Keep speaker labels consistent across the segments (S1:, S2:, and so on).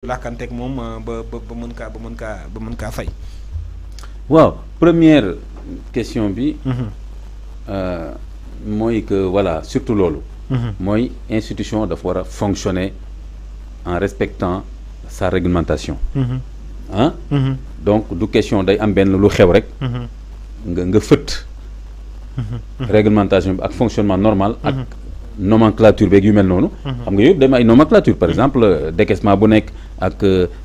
S1: làkkanteeg moom ba mën kaa fay.
S2: waaw première question bi. mooy que voilà surtout loolu. mooy institution dafa war a fonctionner en respectant sa réglementation. ah. donc du question day am benn lu xew rek. nga fëtt. réglementation bi ak fonctionnement normal ak. nomenclature beeg yu mel noonu. xam nga yooyu dem ay nomenclature par exemple décaissement bu nekk ak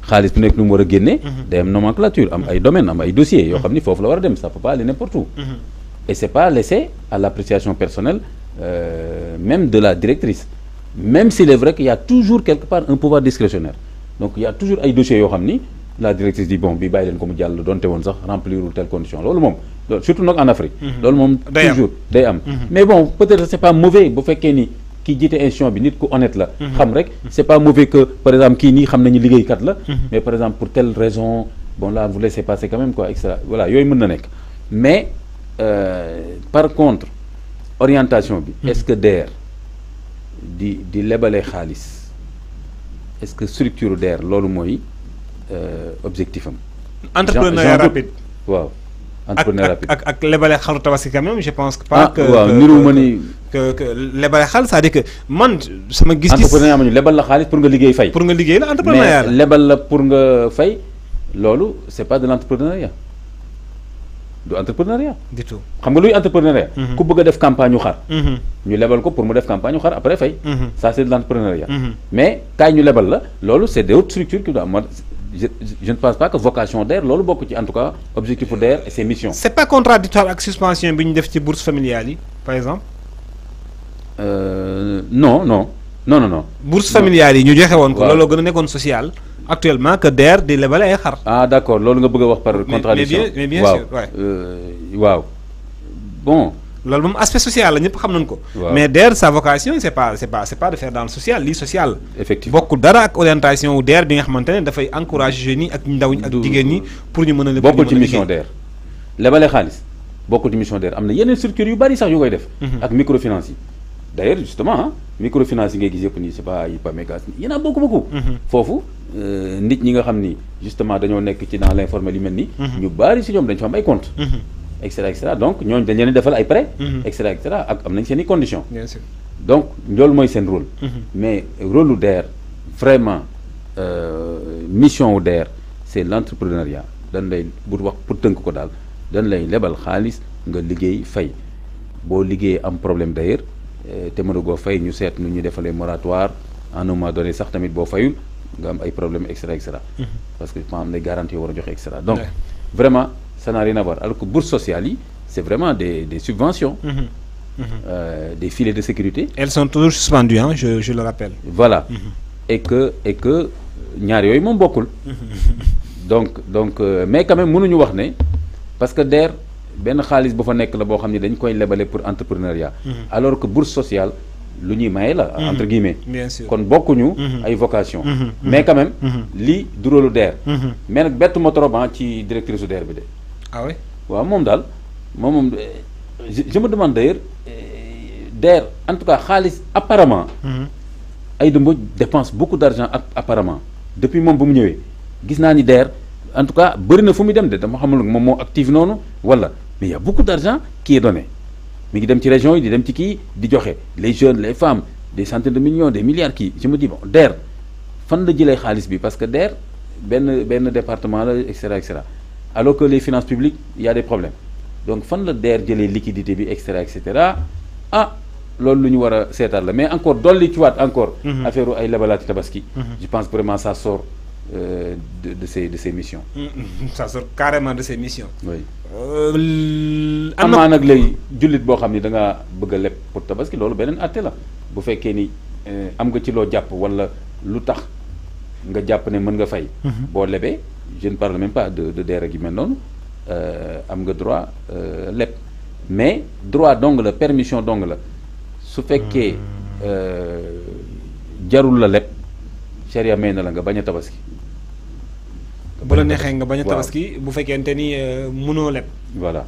S2: xaalis bu nekk nu mu war a génne. day am nomenclature am ay domaines am ay dossiers yoo xam ni foofu la war a dem ça peut pas aller n'importe où. et c'est pas laissé à l'appréciation personnelle même de la directrice même s'il est vrai qu'il y a toujours quelque part un pouvoir discrétionnaire donc il y a toujours ay dossiers yoo xam ni la directrice dit bon bi bàyyi leen ko mu jàll donte woon sax remplir telle condition loolu moom surtout nag en Afrique. loolu moom toujours day am. mais bon peut-être c'est pas mauvais bu fekkee ni ki jiite institution bi nit ku honnête la. xam rek c'est pas mauvais que par exemple kii nii xam nañu liggéeykat la. mais par exemple pour telle raison bon là vous laissez passer quand même quoi et cetera voilà yooyu mën na nekk mais par contre orientation bi. est-ce que DER di lebale xaalis est-ce que structure DER loolu mooy objectif am.
S1: entrepreneuriat rapide
S2: waaw. entrepreneur rapide
S1: ak lebale xaru tabaski quand même je pense pas que
S2: waaw niru ma ni
S1: que lebale xal c'est-à-dire que man sama gis-gis.
S2: entrepreneuriat ma ñu lebal la xaalis pour nga liggéey fay.
S1: pour nga liggéey la entrepreneuriat
S2: mais lebal la pour nga fay loolu c'est pas de l'entrepreneuriat du entrepreneuriat.
S1: du tout
S2: xam nga luy entrepreneuriat. ku bëgg a def campagne ñu xar. ñu lebal ko pour mu def campagne ñu xar après fay. ça c'est de l'entrepreneuriat. mais kaay ñu lebal la loolu c'est d'autres structures qui doivent je ne pense pas que vocation DER loolu bokk ci en tout cas objectif pour DER et ses missions.
S1: c'est pas contradictoire ak suspension bi ñu def ci bourse familiale yi par exemple.
S2: non.
S1: bourse familiale yi ñu joxe woon ko. looloo gën a nekkoon social. actuellement que DER di lebale ay xar.
S2: ah d'accord loolu nga bëgg a wax par contradiction
S1: mais bien sûr
S2: waaw bon.
S1: loolu moom aspect social la ñëpp xam nañ ko. mais DER sa vocation c'est pas de faire dans le social lii social.
S2: effectivement
S1: bokkul dara ak orientation wu DER bi nga xamante ne dafay encourager jeunes yi ak ndaw ñi ak jigéen ñi pour ñu mën a.
S2: bokkul ci mission DER lebale xaalis bokkul ci mission DER am na yeneen structures yu bari sax yu koy def. ak microfinance yi d'ailleurs justement microfinance yi ngay gis yëpp nii c'est pas méga y en a beaucoup. foofu nit ñi nga xam ni justement dañoo nekk ci dans l'informel yu mel ni. ñu bari si ñoom dañ fa am ay comptes. et cetera donc ñooñu dañ leen defal ay prêts. et cetera ak am nañ seen i conditions.
S1: bien sûr
S2: donc loolu mooy seen rôle. mais rôle lu DER vraiment mission wu DER c'est l'entrepreneuriat dañ lay bu wax pour tënk ko daal dañ lay lebal xaalis nga liggéey fay boo liggéey am problème d'ailleurs te mënagoo fay ñu seet nu ñu defalee moratoire à un moment donné sax tamit boo fayul nga am ay problèmes et cetera. parce que am na garantie yoo war a joxe et cetera donc vraiment. Ça n'a rien à voir alors que bourse sociale yi c'est vraiment des subventions. Des filets de sécurité.
S1: Elles sont toujours suspendues hein je le rappelle.
S2: voilà et que ñaar yooyu moom bokkul. donc mais quand même mënuñu wax ne parce que DER benn xaalis bu fa nekk la boo xam ne dañ koy lebale pour entrepreneuriat. alors que bourse sociale lu ñuy maye la. entre guillemets.
S1: bien sûr
S2: kon bokkuñu. ay vocation mais quand même. lii du rôle DER. mais nag bettu ma trop ci directrice su DER bi de.
S1: ah oui
S2: waaw moom daal moom je me demande d'ailleurs DER en tout cas xaalis apparemment. Aïda Mbodj dépense beaucoup d'argent apparemment depuis moom bu mu ñëwee gis naa ni DER en tout cas bëri na fu muy dem de dama xamul moom moo active noonu wala mais il y a beaucoup d'argent qui est donné mi ngi dem ci région yi di dem ci kii di joxe les jeunes les femmes des centaines de millions des milliards kii je me dis bon DER fan la jëlee xaalis bi parce que DER benn département la et cetera. alors que les finances publiques il y a des problèmes donc fan la DER jëlee liquidité bi et cetera ah loolu lu ñu war a seetaat la mais encore dolli ci waat encore. affaire ay lebalaati tabaski. je pense vraiment ça sort de ces missions.
S1: ça sort carrément de ces missions.
S2: oui.
S1: am
S2: na nag léegi jullit boo xam ni da ngaa bëgg a leb pour tabaski loolu beneen àtte la bu fekkee ni am nga ci loo jàpp wala lu tax nga jàpp ne mën nga fay. boo lebee. je ne parle même pas de DER ak yu mel noonu am nga droit leb mais droit dong la permission dong la su fekkee jarul la leb charia may na la nga bañ a tabaski.
S1: bu la neexee nga bañ a tabaski bu fekkente ni mënoo leb.
S2: voilà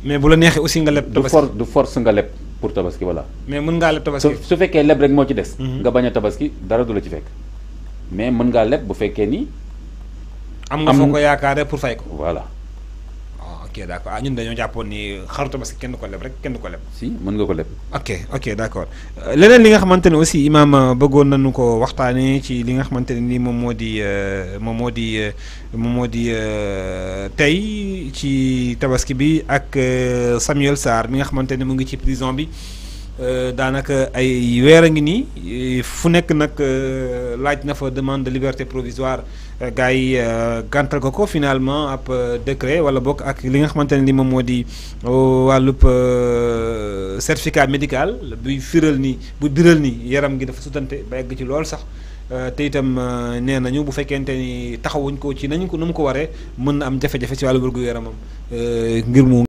S1: mais bu la neexee aussi nga leb. tabaski
S2: du force nga leb pour tabaski voilà.
S1: mais mën ngaa leb tabaski.
S2: su fekkee leb rek moo ci des. nga bañ a tabaski dara du la ci fekk. mais mën ngaa leb bu fekkee ni.
S1: am nga foo ko yaakaare pour fay ko.
S2: voilà.
S1: ok d'accord ñun dañoo jàppoon ni xaru tabaski kenn du ko leb rek kenn du ko leb.
S2: si mën nga ko leb.
S1: ok d'accord leneen li nga xamante ne aussi imaam bëggoon nañu ko waxtaanee ci li nga xamante ne ni moom moo di tey ci tabaski bi ak Samuel Sarr mi nga xamante ne mu ngi ci prison bi daanaka ay weer a ngi nii fu nekk nag laaj na fa demande de liberté provisoire gars yi gàntal ko finalement ab décret wala bokk ak li nga xamante ne ni moom moo di wàllub certificat médical buy biral ni yaram gi dafa sutante ba egg ci lool sax te itam nee nañu bu fekkente ni taxawuñ ko ci nañu ko nu mu ko waree mën na am jafe-jafe ci wàllu wërgu yaramam ngir mu